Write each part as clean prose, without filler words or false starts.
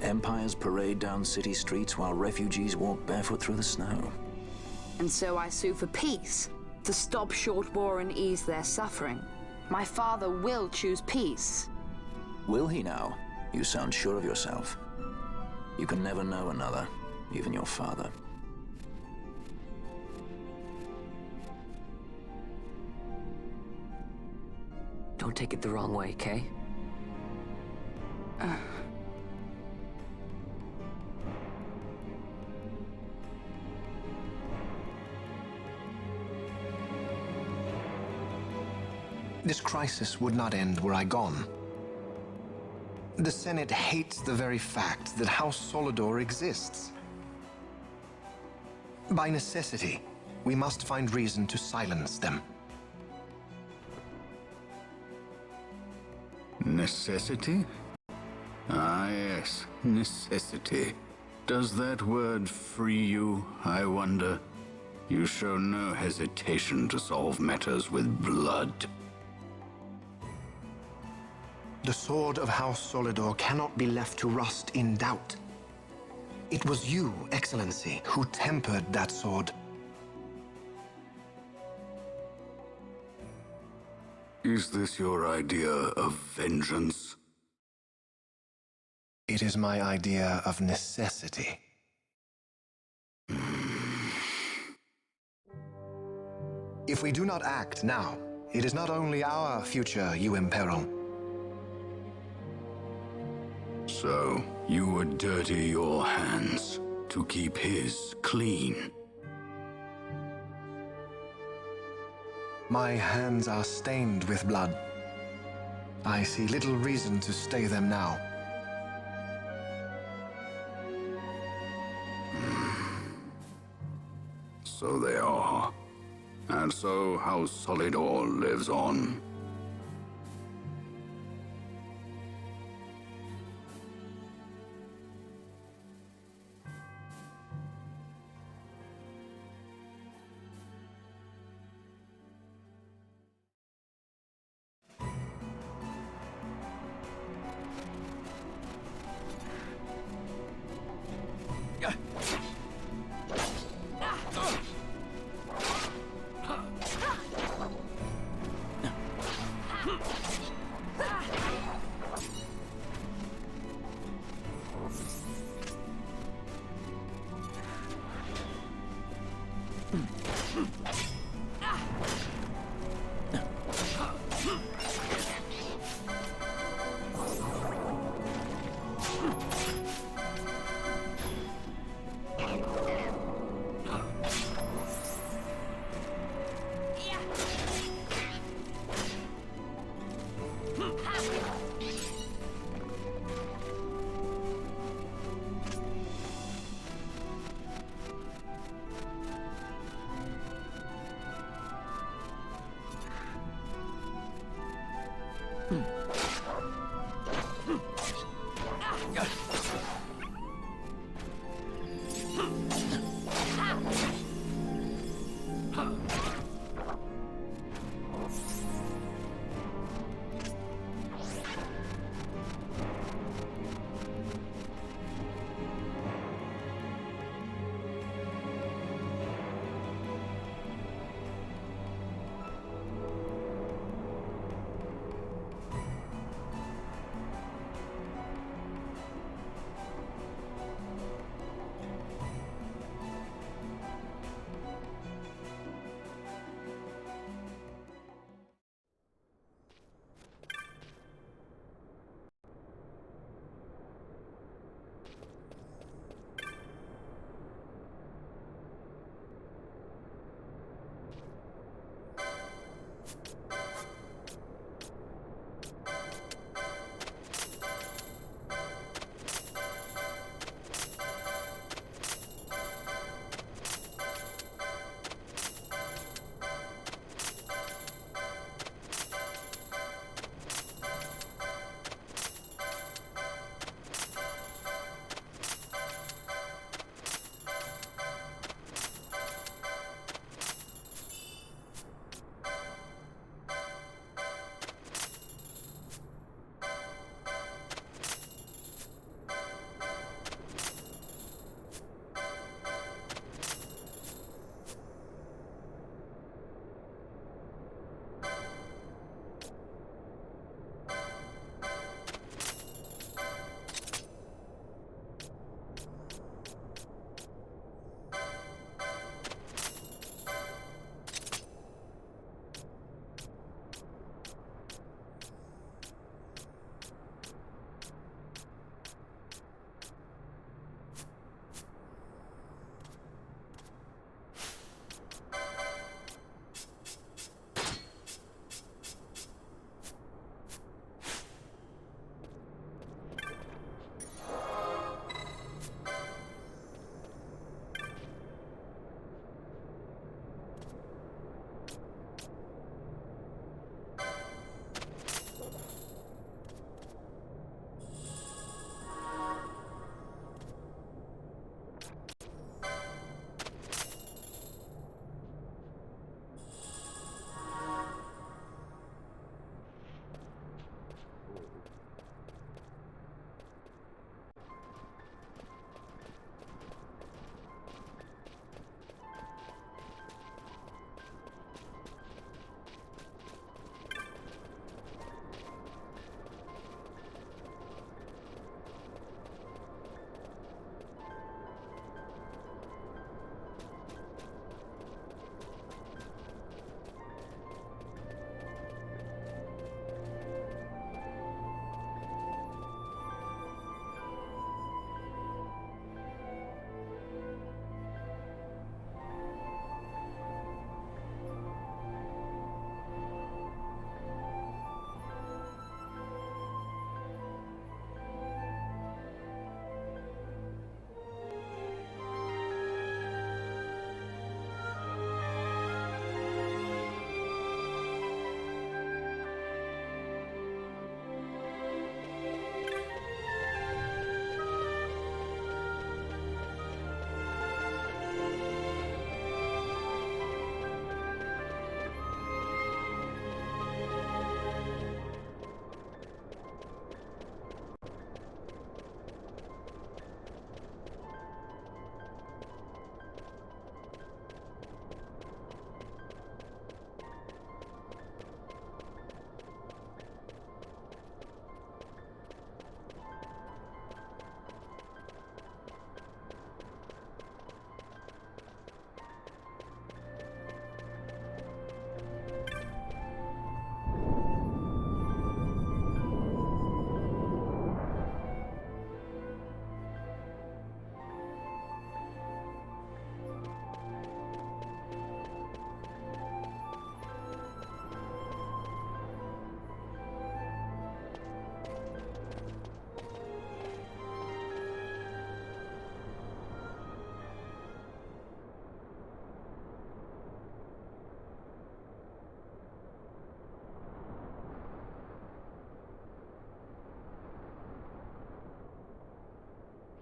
Empires parade down city streets while refugees walk barefoot through the snow. And so I sue for peace, to stop short war and ease their suffering. My father will choose peace. Will he now? You sound sure of yourself. You can never know another, even your father. Don't take it the wrong way, Kay. This crisis would not end were I gone. The Senate hates the very fact that House Solidor exists. By necessity, we must find reason to silence them. Necessity? Ah, yes, necessity. Does that word free you, I wonder? You show no hesitation to solve matters with blood. The sword of House Solidor cannot be left to rust in doubt. It was you, Excellency, who tempered that sword. Is this your idea of vengeance? It is my idea of necessity. If we do not act now, it is not only our future you imperil. So, you would dirty your hands to keep his clean. My hands are stained with blood. I see little reason to stay them now. So they are. And so House Solidor lives on.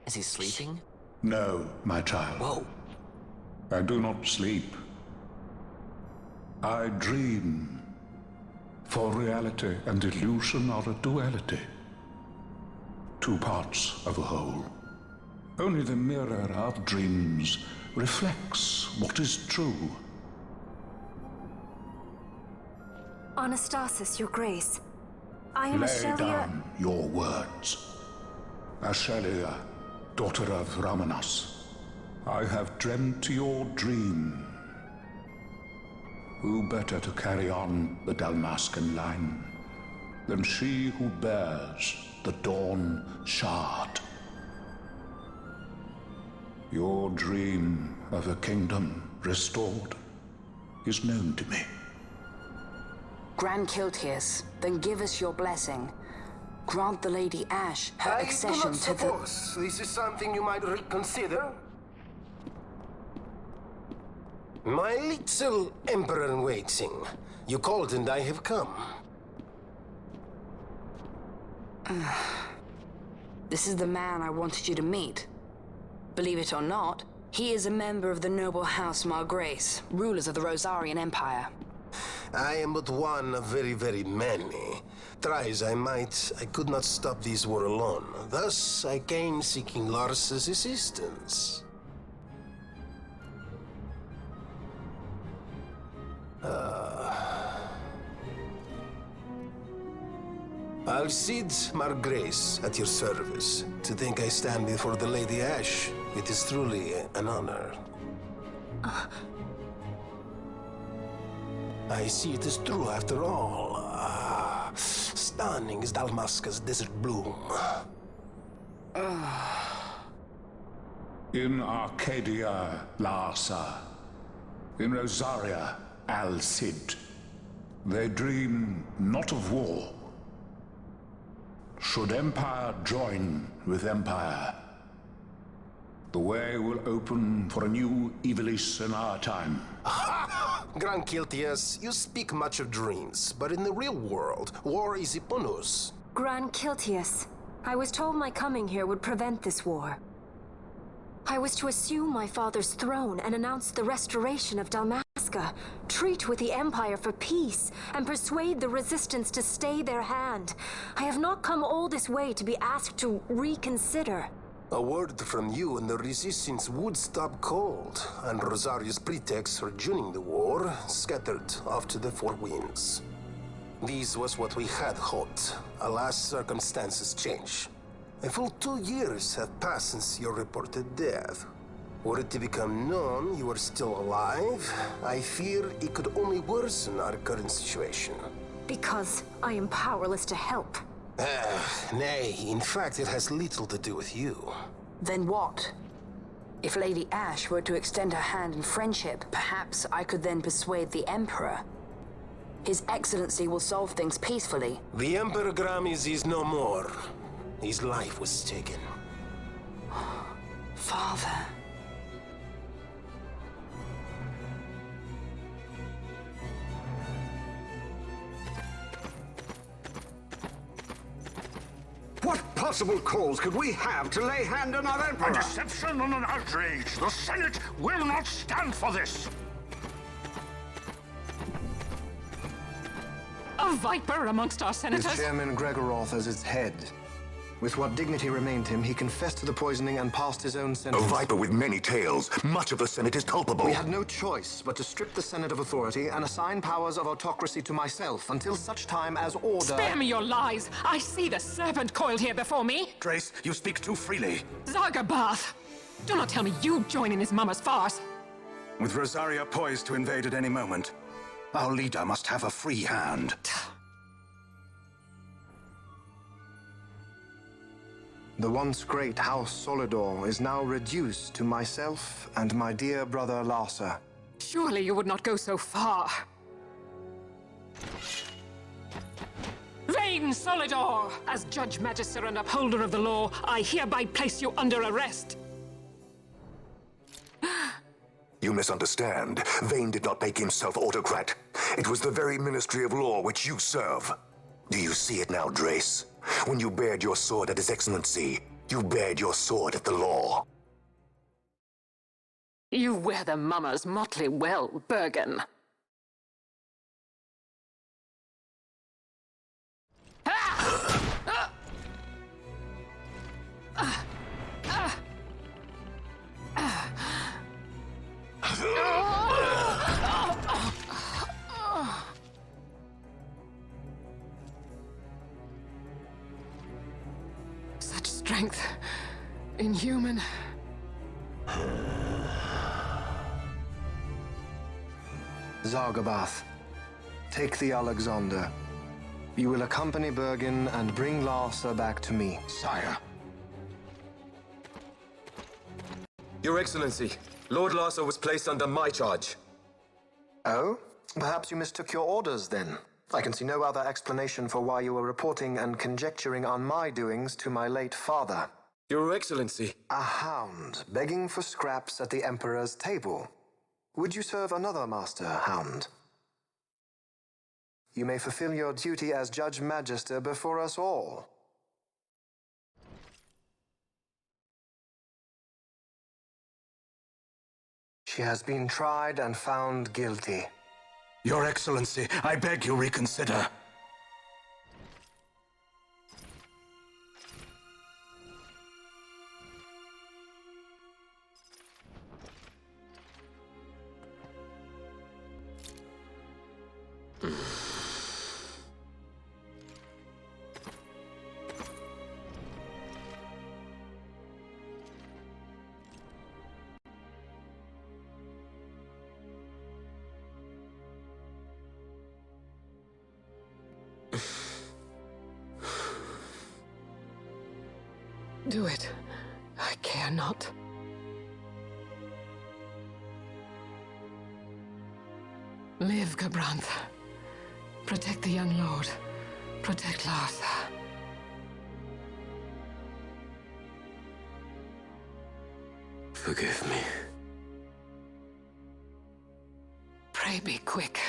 Is he sleeping? No, my child. Whoa. I do not sleep. I dream. For reality and illusion are a duality. Two parts of a whole. Only the mirror of dreams reflects what is true. Anastasis, Your Grace. I am Lay Ashelia. down your words. Ashelia, daughter of Ramanas, I have dreamt your dream. Who better to carry on the Dalmascan line than she who bears the Dawn Shard? Your dream of a kingdom restored is known to me. Grand Kiltias, then give us your blessing. Grant the Lady Ash her accession to the... I do not suppose this is something you might reconsider. My little Emperor-in-waiting. You called and I have come. This is the man I wanted you to meet. Believe it or not, he is a member of the noble house Margrace, rulers of the Rosarian Empire. I am but one of very, very many. Try as I might, I could not stop this war alone. Thus, I came seeking Lars's assistance. Alcide Margrace at your service. To think I stand before the Lady Ash, it is truly an honor. I see it is true after all. Stunning is Dalmasca's desert bloom. In Arcadia, Larsa. In Rosaria, Alcid. They dream not of war. Should empire join with empire, the way will open for a new Ivalice in our time. Grand Kiltias, you speak much of dreams, but in the real world, war is upon us. Grand Kiltias, I was told my coming here would prevent this war. I was to assume my father's throne and announce the restoration of Dalmasca, treat with the Empire for peace, and persuade the Resistance to stay their hand. I have not come all this way to be asked to reconsider. A word from you and the Resistance would stop cold, and Rosaria's pretext for joining the war scattered off to the four winds. This was what we had hoped. Alas, circumstances change. A full 2 years have passed since your reported death. Were it to become known you are still alive, I fear it could only worsen our current situation. Because I am powerless to help. Nay, in fact it has little to do with you. Then what? If Lady Ash were to extend her hand in friendship, perhaps I could then persuade the Emperor. His Excellency will solve things peacefully. The Emperor Gramis is no more. His life was taken. Father. What possible cause could we have to lay hand on our Emperor? A deception and an outrage! The Senate will not stand for this! A viper amongst our senators? With Chairman Gregoroth as its head. With what dignity remained him, he confessed to the poisoning and passed his own A sentence. viper with many tails. Much of the Senate is culpable. We had no choice but to strip the Senate of authority and assign powers of autocracy to myself until such time as order... Spare me your lies! I see the serpent coiled here before me! Grace, you speak too freely. Zargabath! Do not tell me you join in his mama's farce! With Rosaria poised to invade at any moment, our leader must have a free hand. The once great House Solidor is now reduced to myself and my dear brother Larsa. Surely you would not go so far. Vain Solidor! As Judge, Magister, and Upholder of the law, I hereby place you under arrest. You misunderstand. Vane did not make himself autocrat. It was the very Ministry of Law which you serve. Do you see it now, Drace? When you bared your sword at His Excellency, You bared your sword at the law. You wear the mummers motley well, Bergen. Such strength. Inhuman. Zargabath, take the Alexander. You will accompany Bergen and bring Larsa back to me. Sire. Your Excellency, Lord Larsa was placed under my charge. Oh? Perhaps you mistook your orders then. I can see no other explanation for why you were reporting and conjecturing on my doings to my late father. Your Excellency. A hound begging for scraps at the Emperor's table. Would you serve another master, Hound? You may fulfill your duty as Judge Magister before us all. She has been tried and found guilty. Your Excellency, I beg you reconsider. Do it. I care not. Live, Gabranth. Protect the young lord. Protect Larsa. Forgive me. Pray be quick.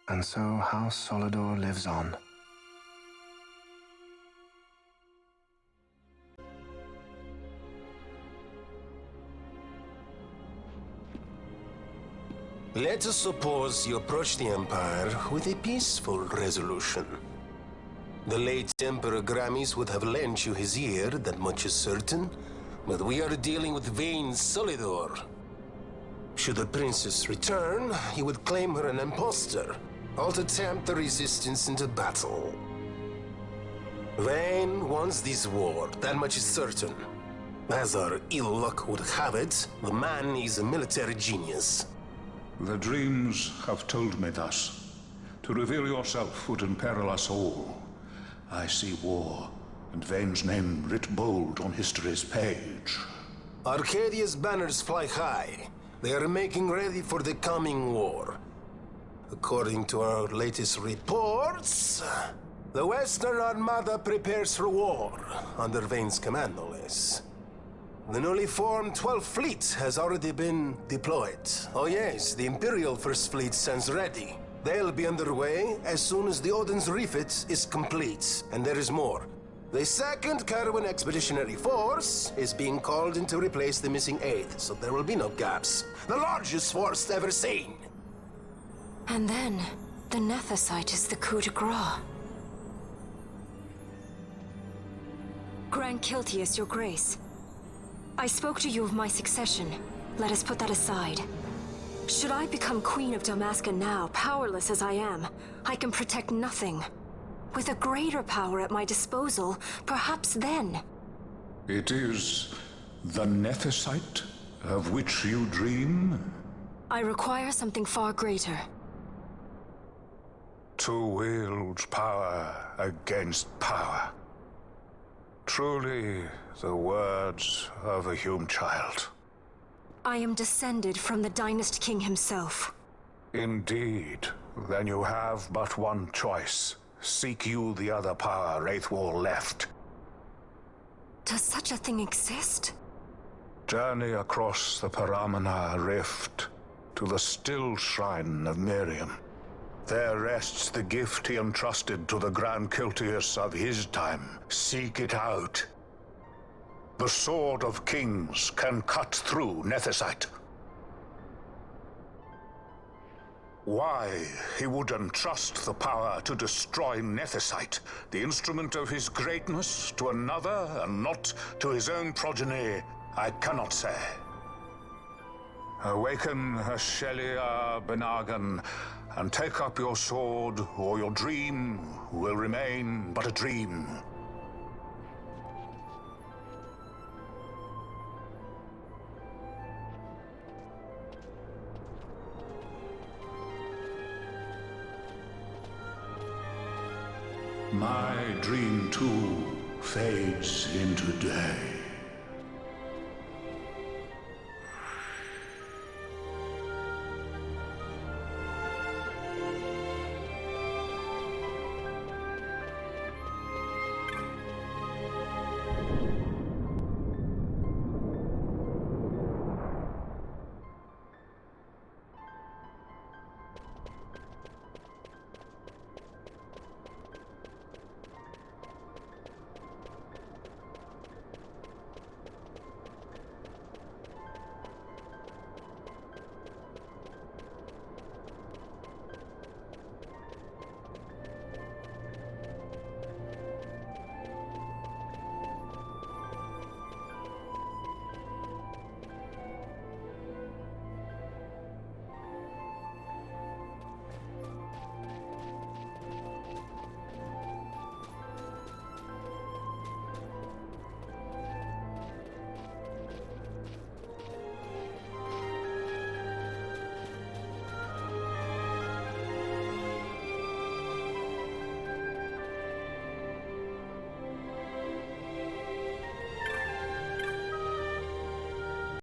And so House Solidor lives on. Let us suppose you approach the Empire with a peaceful resolution. The late Emperor Gramis would have lent you his ear, that much is certain, but we are dealing with vain Solidor. Should the princess return, he would claim her an impostor, or to tempt the resistance into battle. Vayne wants this war, that much is certain. As our ill luck would have it, the man is a military genius. The dreams have told me thus. To reveal yourself would imperil us all. I see war, and Vayne's name writ bold on history's page. Arcadia's banners fly high. They are making ready for the coming war. According to our latest reports, the Western Armada prepares for war, under Vayne's command, no less. The newly formed 12th Fleet has already been deployed. Oh yes, the Imperial First Fleet stands ready. They'll be underway as soon as the Odin's refit is complete. And there is more. The 2nd Carwin Expeditionary Force is being called in to replace the missing 8th, so there will be no gaps. The largest force ever seen. And then, the Nethicite is the coup de grace. Grand Kiltius, your grace. I spoke to you of my succession. Let us put that aside. Should I become Queen of Dalmasca now, powerless as I am, I can protect nothing. With a greater power at my disposal, perhaps then. It is the Nethicite of which you dream? I require something far greater. To wield power against power. Truly, the words of a Hume child. I am descended from the Dynast King himself. Indeed. Then you have but one choice. Seek you the other power Wraithwall left. Does such a thing exist? Journey across the Paramana Rift to the still shrine of Miriam. There rests the gift he entrusted to the Grand Kiltius of his time. Seek it out. The Sword of Kings can cut through Nethicite. Why he would entrust the power to destroy Nethicite, the instrument of his greatness, to another and not to his own progeny, I cannot say. Awaken Shelia Benagan, and take up your sword, or your dream will remain but a dream. My dream too fades into day.